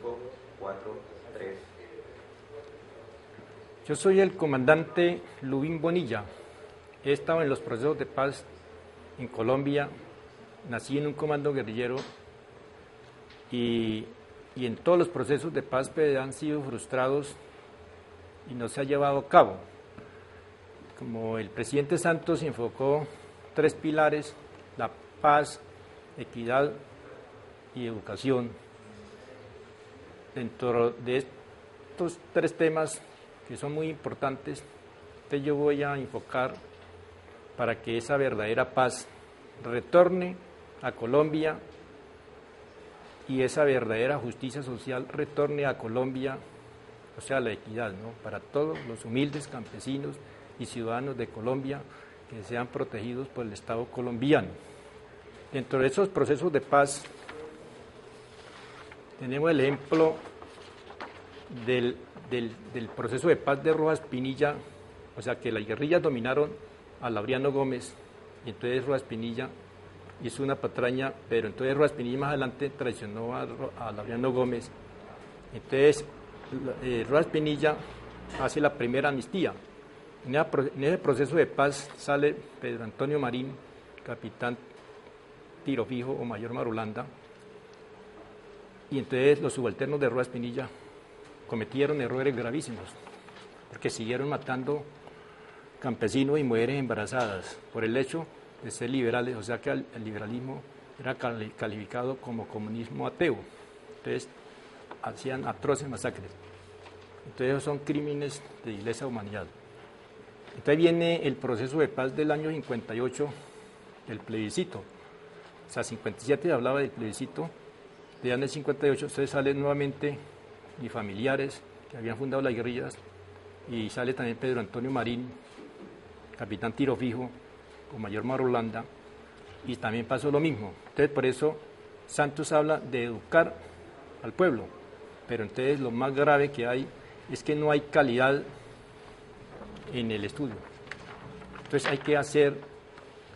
5, 4, 3. Yo soy el comandante Lubín Bonilla. He estado en los procesos de paz en Colombia. Nací en un comando guerrillero y en todos los procesos de paz han sido frustrados y no se ha llevado a cabo. Como el presidente Santos enfocó 3 pilares: la paz, equidad y educación. Dentro de estos 3 temas que son muy importantes, yo voy a enfocar para que esa verdadera paz retorne a Colombia y esa verdadera justicia social retorne a Colombia, o sea, la equidad, ¿no?, para todos los humildes campesinos y ciudadanos de Colombia que sean protegidos por el Estado colombiano. Dentro de esos procesos de paz tenemos el ejemplo del proceso de paz de Rojas Pinilla, o sea que las guerrillas dominaron a Laureano Gómez y entonces Rojas Pinilla hizo una patraña, pero entonces Rojas Pinilla más adelante traicionó a Laureano Gómez. Entonces Rojas Pinilla hace la primera amnistía. En ese proceso de paz sale Pedro Antonio Marín, capitán tiro fijo o mayor Marulanda, y entonces los subalternos de Rojas Pinilla cometieron errores gravísimos, porque siguieron matando campesinos y mujeres embarazadas por el hecho de ser liberales, o sea que el liberalismo era calificado como comunismo ateo. Entonces hacían atroces masacres. Entonces esos son crímenes de lesa humanidad. Entonces viene el proceso de paz del año 58, el plebiscito. O sea, 57 hablaba del plebiscito, de año 58 entonces salen nuevamente mis familiares que habían fundado las guerrillas, y sale también Pedro Antonio Marín, capitán tiro fijo, o mayor Marulanda, y también pasó lo mismo. Entonces por eso Santos habla de educar al pueblo, pero entonces lo más grave que hay es que no hay calidad en el estudio. Entonces hay que hacer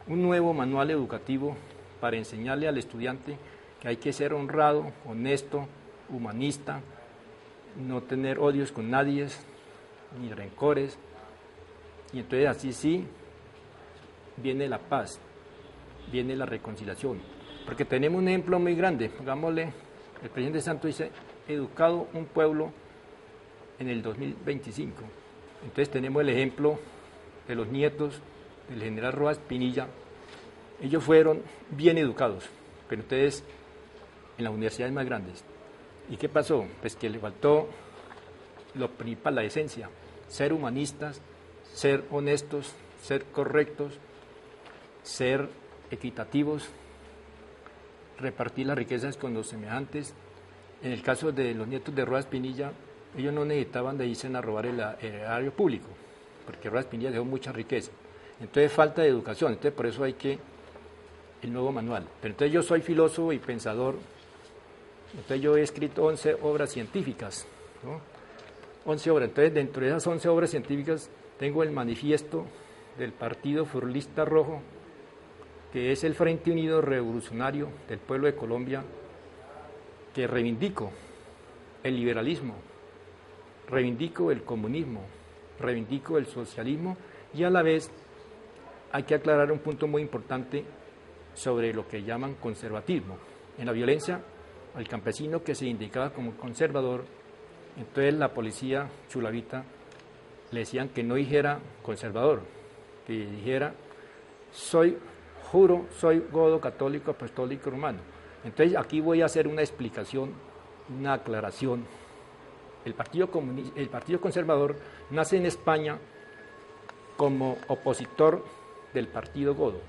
un nuevo manual educativo para enseñarle al estudiante que hay que ser honrado, honesto, humanista, no tener odios con nadie, ni rencores, y entonces así sí viene la paz, viene la reconciliación, porque tenemos un ejemplo muy grande. Pongámosle, el presidente Santos dice, educado un pueblo en el 2025, entonces tenemos el ejemplo de los nietos del general Rojas Pinilla. Ellos fueron bien educados, pero entonces en las universidades más grandes. ¿Y qué pasó? Pues que le faltó lo principal, la esencia: ser humanistas, ser honestos, ser correctos, ser equitativos, repartir las riquezas con los semejantes. En el caso de los nietos de Rojas Pinilla, ellos no necesitaban de irse a robar el erario público, porque Rojas Pinilla dejó mucha riqueza. Entonces falta de educación, entonces por eso hay que el nuevo manual. Pero entonces yo soy filósofo y pensador, entonces yo he escrito 11 obras científicas, ¿no? 11 obras, entonces dentro de esas 11 obras científicas tengo el manifiesto del Partido Furlista Rojo, que es el Frente Unido Revolucionario del Pueblo de Colombia, que reivindico el liberalismo, reivindico el comunismo, reivindico el socialismo, y a la vez hay que aclarar un punto muy importante sobre lo que llaman conservatismo. En la violencia, al campesino que se indicaba como conservador, entonces la policía chulavita le decían que no dijera conservador, que dijera soy godo católico apostólico romano. Entonces aquí voy a hacer una explicación, una aclaración. El Partido Conservador nace en España como opositor del Partido Godo.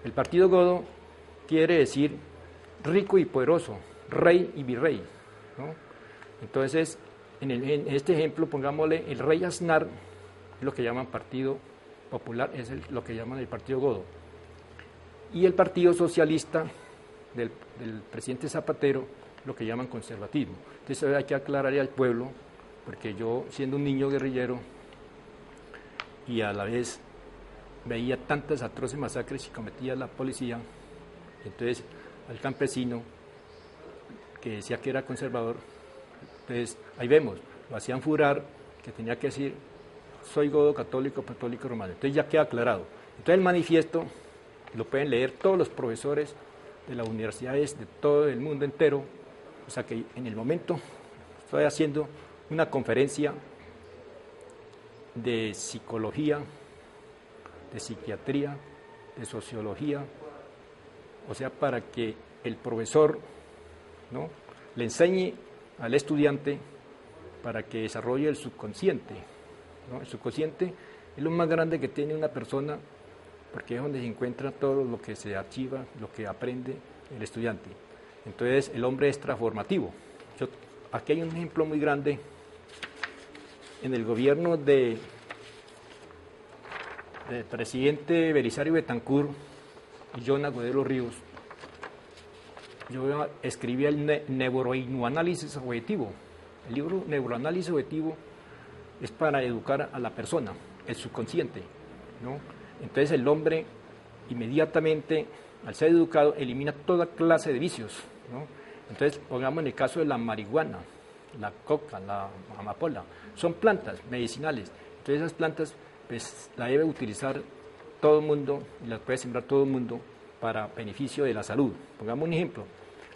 El Partido Godo quiere decir rico y poderoso, rey y virrey, ¿no? Entonces, en este ejemplo, pongámosle, el rey Aznar es lo que llaman Partido Popular, es lo que llaman el Partido Godo. Y el Partido Socialista del presidente Zapatero, lo que llaman conservatismo. Entonces hay que aclararle al pueblo, porque yo, siendo un niño guerrillero y a la vez veía tantas atroces masacres que cometía la policía, entonces al campesino que decía que era conservador, Entonces, ahí vemos, lo hacían jurar que tenía que decir, soy godo católico, apostólico romano. Entonces ya queda aclarado. Entonces el manifiesto lo pueden leer todos los profesores de las universidades de todo el mundo entero. O sea que en el momento estoy haciendo una conferencia de psicología, de psiquiatría, de sociología, o sea, para que el profesor, ¿no?, le enseñe al estudiante para que desarrolle el subconsciente, ¿no? El subconsciente es lo más grande que tiene una persona, porque es donde se encuentra todo lo que se archiva, lo que aprende el estudiante. Entonces, el hombre es transformativo. Aquí hay un ejemplo muy grande en el gobierno del presidente Belisario Betancur y John Agudelo Ríos. Yo escribí el neuroanálisis objetivo. El libro Neuroanálisis objetivo es para educar a la persona, el subconsciente, ¿no? Entonces el hombre inmediatamente, al ser educado, elimina toda clase de vicios, ¿no? Entonces, pongamos en el caso de la marihuana, la coca, la amapola, son plantas medicinales. Entonces esas plantas pues las debe utilizar todo el mundo, y las puede sembrar todo el mundo para beneficio de la salud. Pongamos un ejemplo,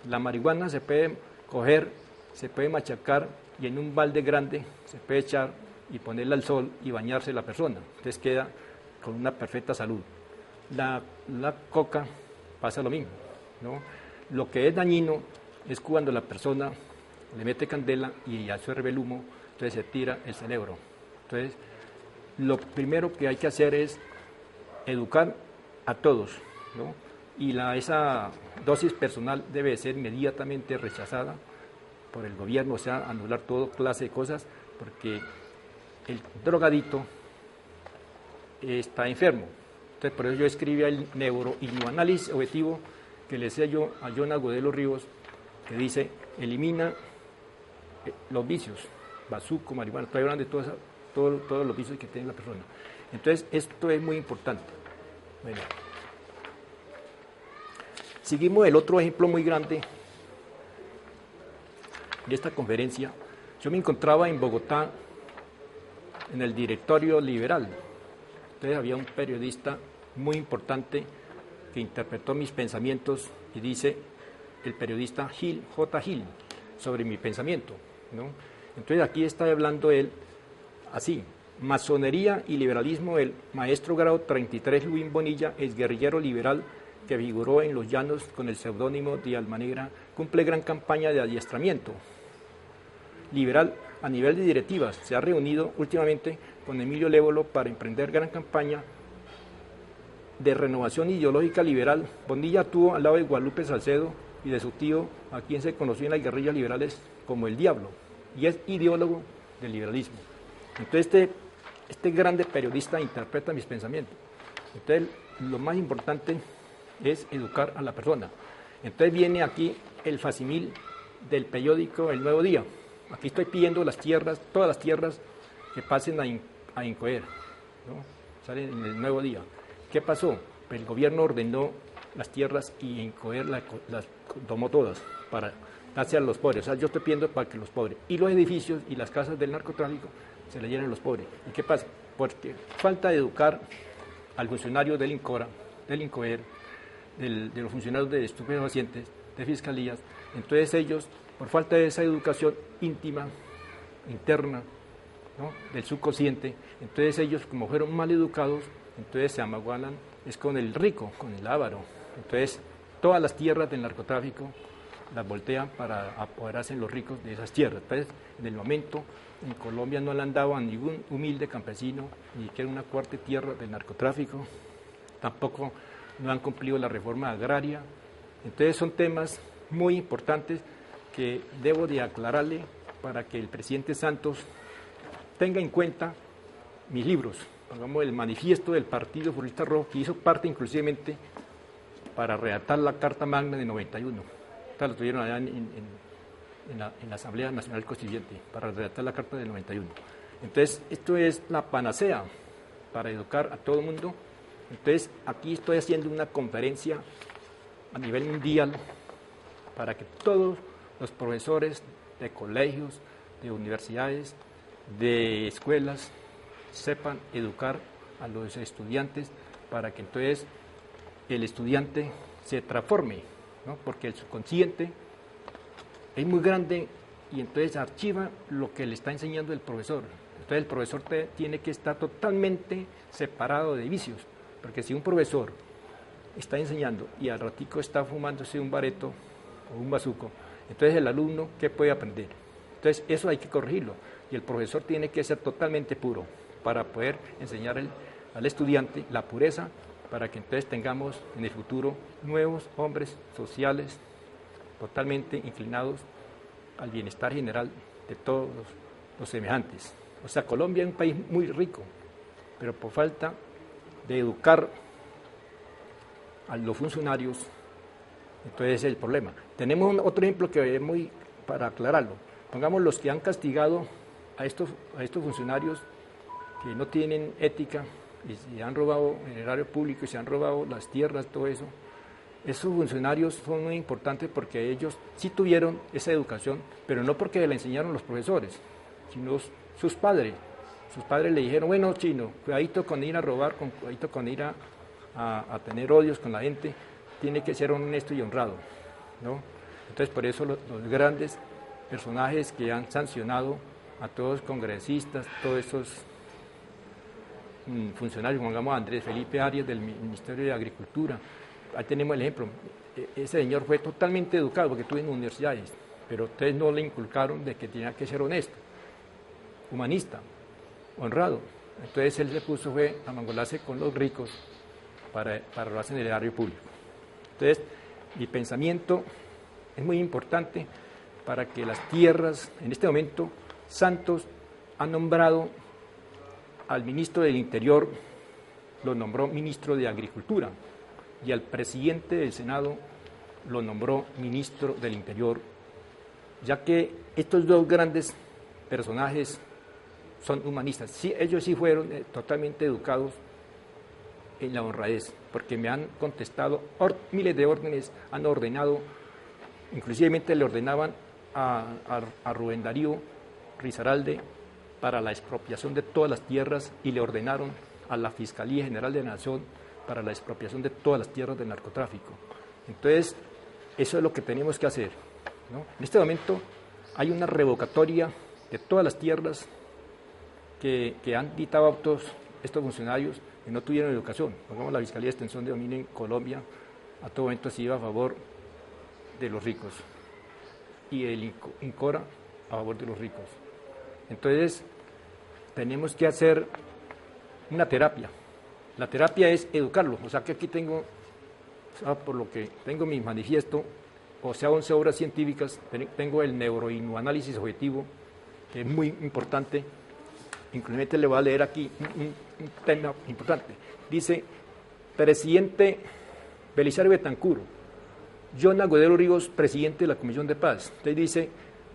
la marihuana se puede coger, se puede machacar y en un balde grande se puede echar y ponerla al sol y bañarse la persona. Entonces queda con una perfecta salud. La coca pasa lo mismo, ¿no? Lo que es dañino es cuando la persona le mete candela y absorbe el humo, entonces se tira el cerebro. Entonces, lo primero que hay que hacer es educar a todos, ¿no? Y esa dosis personal debe ser inmediatamente rechazada por el gobierno, o sea, anular toda clase de cosas, porque el drogadito está enfermo. Entonces, por eso yo escribí el neuroanálisis objetivo que le decía yo a John Agudelo Ríos, que dice, elimina los vicios, bazuco, marihuana, estoy hablando de todos los vicios que tiene la persona. Entonces, esto es muy importante. Bueno, seguimos el otro ejemplo muy grande de esta conferencia. Yo me encontraba en Bogotá, en el directorio liberal. Entonces había un periodista muy importante que interpretó mis pensamientos y dice, el periodista J. Gil, sobre mi pensamiento, ¿no? Entonces aquí está hablando él así, masonería y liberalismo del maestro grado 33 Luis Bonilla, es guerrillero liberal que figuró en los llanos con el seudónimo de Alma Negra, cumple gran campaña de adiestramiento liberal a nivel de directivas. Se ha reunido últimamente con Emilio Lévolo para emprender gran campaña de renovación ideológica liberal. Bonilla actuó al lado de Guadalupe Salcedo y de su tío, a quien se conoció en las guerrillas liberales como el Diablo, y es ideólogo del liberalismo. Entonces este grande periodista interpreta mis pensamientos. Entonces lo más importante es educar a la persona. Entonces viene aquí el facsimil del periódico El Nuevo Día. Aquí estoy pidiendo las tierras, todas las tierras que pasen a incoer, ¿no? Salen en El Nuevo Día. ¿Qué pasó? Pues el gobierno ordenó las tierras y incoer las tomó todas para darse a los pobres. O sea, yo estoy pidiendo para que los pobres y los edificios y las casas del narcotráfico se le llenen a los pobres. ¿Y qué pasa? Porque falta de educar al funcionario del INCORA, del INCOER, de los funcionarios de estupefacientes, de fiscalías. Entonces ellos, por falta de esa educación íntima, interna, ¿no?, del subconsciente, entonces ellos, como fueron mal educados, entonces se amagualan, es con el rico, con el avaro. Entonces todas las tierras del narcotráfico las voltean para apoderarse los ricos de esas tierras. Entonces, en el momento, en Colombia no le han dado a ningún humilde campesino ni siquiera una cuarta tierra del narcotráfico, tampoco no han cumplido la reforma agraria. Entonces son temas muy importantes que debo de aclararle para que el presidente Santos tenga en cuenta mis libros, pongamos el manifiesto del Partido Furista Rojo, que hizo parte inclusivamente para redactar la Carta Magna de 91. Lo tuvieron allá en la Asamblea Nacional Constituyente, para redactar la Carta del 91. Entonces, esto es la panacea para educar a todo el mundo. Entonces, aquí estoy haciendo una conferencia a nivel mundial para que todos los profesores de colegios, de universidades, de escuelas, sepan educar a los estudiantes para que entonces el estudiante se transforme, ¿no? Porque el subconsciente es muy grande y entonces archiva lo que le está enseñando el profesor. Entonces el profesor tiene que estar totalmente separado de vicios, porque si un profesor está enseñando y al ratico está fumándose un bareto o un bazuco, entonces el alumno, ¿qué puede aprender? Entonces eso hay que corregirlo y el profesor tiene que ser totalmente puro para poder enseñar al estudiante la pureza, para que entonces tengamos en el futuro nuevos hombres sociales totalmente inclinados al bienestar general de todos los semejantes. O sea, Colombia es un país muy rico, pero por falta de educar a los funcionarios, entonces es el problema. Tenemos otro ejemplo que es muy, para aclararlo, pongamos los que han castigado a estos funcionarios que no tienen ética y se han robado el erario público y se han robado las tierras, todo eso. Esos funcionarios son muy importantes porque ellos sí tuvieron esa educación, pero no porque la enseñaron los profesores, sino sus padres. Sus padres le dijeron, bueno, chino, cuidadito con ir a robar, cuidadito con ir a tener odios con la gente, tiene que ser honesto y honrado, ¿no? Entonces, por eso los grandes personajes que han sancionado a todos los congresistas, todos esos funcionarios, pongamos a Andrés Felipe Arias del Ministerio de Agricultura, ahí tenemos el ejemplo. Ese señor fue totalmente educado porque estuvo en universidades, pero ustedes no le inculcaron de que tenía que ser honesto, humanista, honrado. Entonces él se puso a mangolarse con los ricos para robarse en el erario público. Entonces, mi pensamiento es muy importante para que las tierras, en este momento, Santos ha nombrado al ministro del Interior, lo nombró ministro de Agricultura, y al presidente del Senado lo nombró ministro del Interior, ya que estos dos grandes personajes son humanistas. Sí, ellos sí fueron totalmente educados en la honradez, porque me han contestado miles de órdenes, han ordenado, inclusivemente le ordenaban a Rubén Darío Risaralde para la expropiación de todas las tierras y le ordenaron a la Fiscalía General de la Nación para la expropiación de todas las tierras del narcotráfico. Entonces, eso es lo que tenemos que hacer, ¿no? En este momento hay una revocatoria de todas las tierras que han dictado estos funcionarios que no tuvieron educación. Pongamos la Fiscalía de Extensión de Dominio en Colombia, a todo momento se iba a favor de los ricos y el INCORA a favor de los ricos. Entonces, tenemos que hacer una terapia. La terapia es educarlos. O sea, que aquí tengo, por lo que tengo mi manifiesto, o sea, 11 obras científicas, tengo el neuroinmuanálisis objetivo, que es muy importante. Inclusive le voy a leer aquí un tema importante. Dice, presidente Belisario Betancur, John Agudelo Ríos, presidente de la Comisión de Paz. Entonces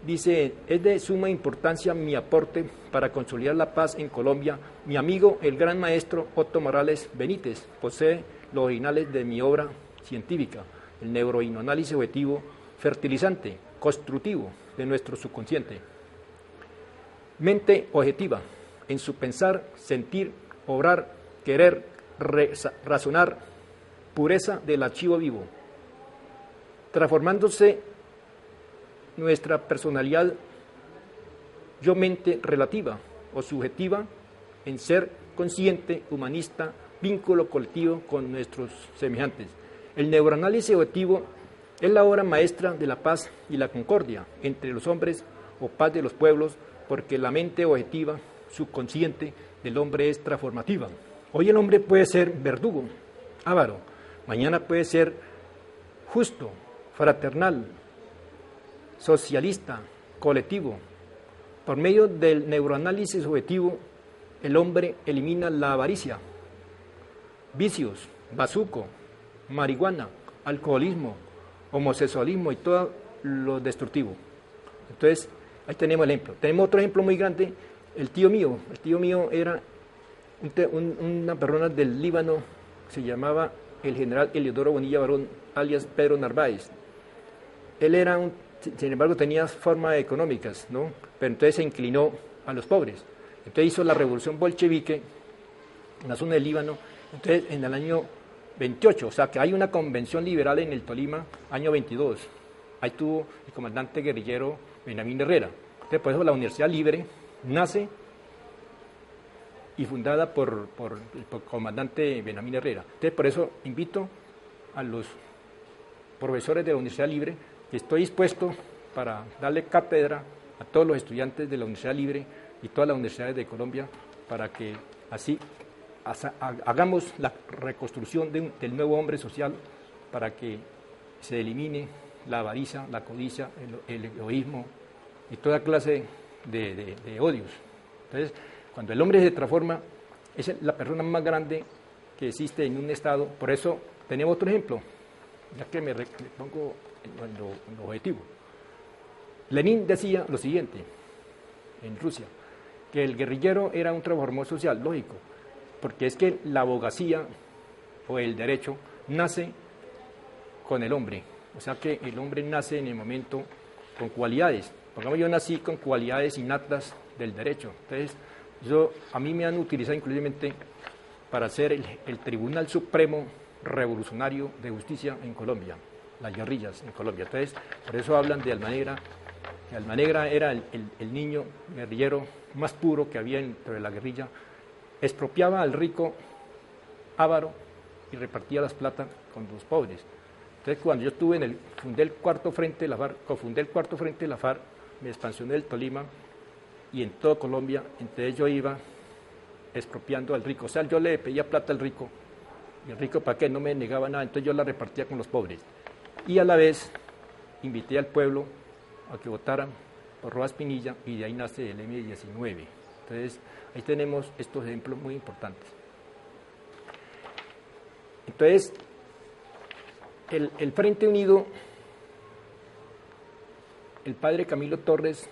dice, es de suma importancia mi aporte para consolidar la paz en Colombia. Mi amigo, el gran maestro Otto Morales Benítez, posee los originales de mi obra científica, el neuroinmuanálisis objetivo, fertilizante, constructivo de nuestro subconsciente. Mente objetiva, en su pensar, sentir, obrar, querer, razonar, pureza del archivo vivo, transformándose nuestra personalidad, yo mente relativa o subjetiva, en ser consciente, humanista, vínculo colectivo con nuestros semejantes. El neuroanálisis objetivo es la obra maestra de la paz y la concordia entre los hombres o paz de los pueblos, porque la mente objetiva, subconsciente del hombre es transformativa. Hoy el hombre puede ser verdugo, avaro, mañana puede ser justo, fraternal, socialista, colectivo. Por medio del neuroanálisis objetivo, el hombre elimina la avaricia, vicios, bazuco, marihuana, alcoholismo, homosexualismo y todo lo destructivo. Entonces, ahí tenemos el ejemplo. Tenemos otro ejemplo muy grande, el tío mío era una persona del Líbano, se llamaba el general Eliodoro Bonilla Barón, alias Pedro Narváez. Él era un sin embargo tenía formas económicas, ¿no? Pero entonces se inclinó a los pobres. Entonces hizo la revolución bolchevique en la zona del Líbano, entonces en el año 28, o sea que hay una convención liberal en el Tolima, año 22. Ahí tuvo el comandante guerrillero Benjamín Herrera. Entonces por eso la Universidad Libre nace y fundada por el comandante Benjamín Herrera. Entonces por eso invito a los profesores de la Universidad Libre que estoy dispuesto para darle cátedra a todos los estudiantes de la Universidad Libre y todas las universidades de Colombia para que así hagamos la reconstrucción del nuevo hombre social para que se elimine la avaricia, la codicia, el egoísmo y toda clase de odios. Entonces, cuando el hombre se transforma, es la persona más grande que existe en un Estado. Por eso tenemos otro ejemplo, ya que me pongo en lo objetivo. Lenin decía lo siguiente, en Rusia, que el guerrillero era un transformador social, lógico, porque es que la abogacía o el derecho nace con el hombre, o sea que el hombre nace en el momento con cualidades. Pongamos, yo nací con cualidades innatas del derecho, entonces a mí me han utilizado inclusivamente para ser el Tribunal Supremo Revolucionario de Justicia en Colombia, las guerrillas en Colombia. Entonces, por eso hablan de Almanegra, que Almanegra era el niño guerrillero más puro que había dentro de la guerrilla, expropiaba al rico avaro y repartía las plata con los pobres. Entonces, cuando yo estuve fundé el cuarto frente de la FARC, cofundé el cuarto frente de la FARC, me expansioné del Tolima y en toda Colombia, entonces yo iba expropiando al rico, o sea, yo le pedía plata al rico, y el rico para qué, no me negaba nada, entonces yo la repartía con los pobres. Y a la vez invité al pueblo a que votaran por Rojas Pinilla y de ahí nace el M19. Entonces, ahí tenemos estos ejemplos muy importantes. Entonces, el Frente Unido, el padre Camilo Torres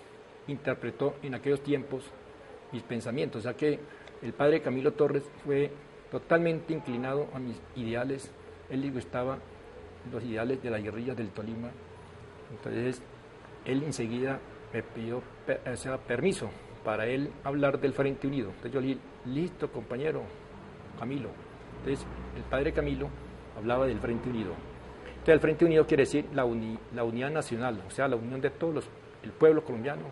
interpretó en aquellos tiempos mis pensamientos, o sea que el padre Camilo Torres fue totalmente inclinado a mis ideales, él le gustaba los ideales de las guerrillas del Tolima, entonces él enseguida me pidió permiso para él hablar del Frente Unido. Entonces yo le dije, listo compañero Camilo. Entonces el padre Camilo hablaba del Frente Unido. Entonces el Frente Unido quiere decir la unidad nacional, o sea, la unión de todos el pueblo colombiano,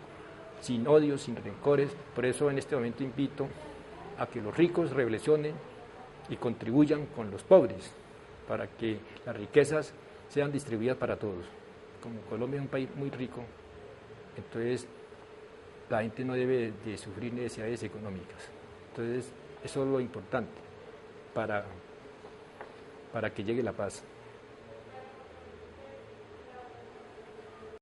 sin odios, sin rencores. Por eso en este momento invito a que los ricos reflexionen y contribuyan con los pobres, para que las riquezas sean distribuidas para todos. Como Colombia es un país muy rico, entonces la gente no debe de sufrir necesidades económicas. Entonces eso es lo importante para que llegue la paz.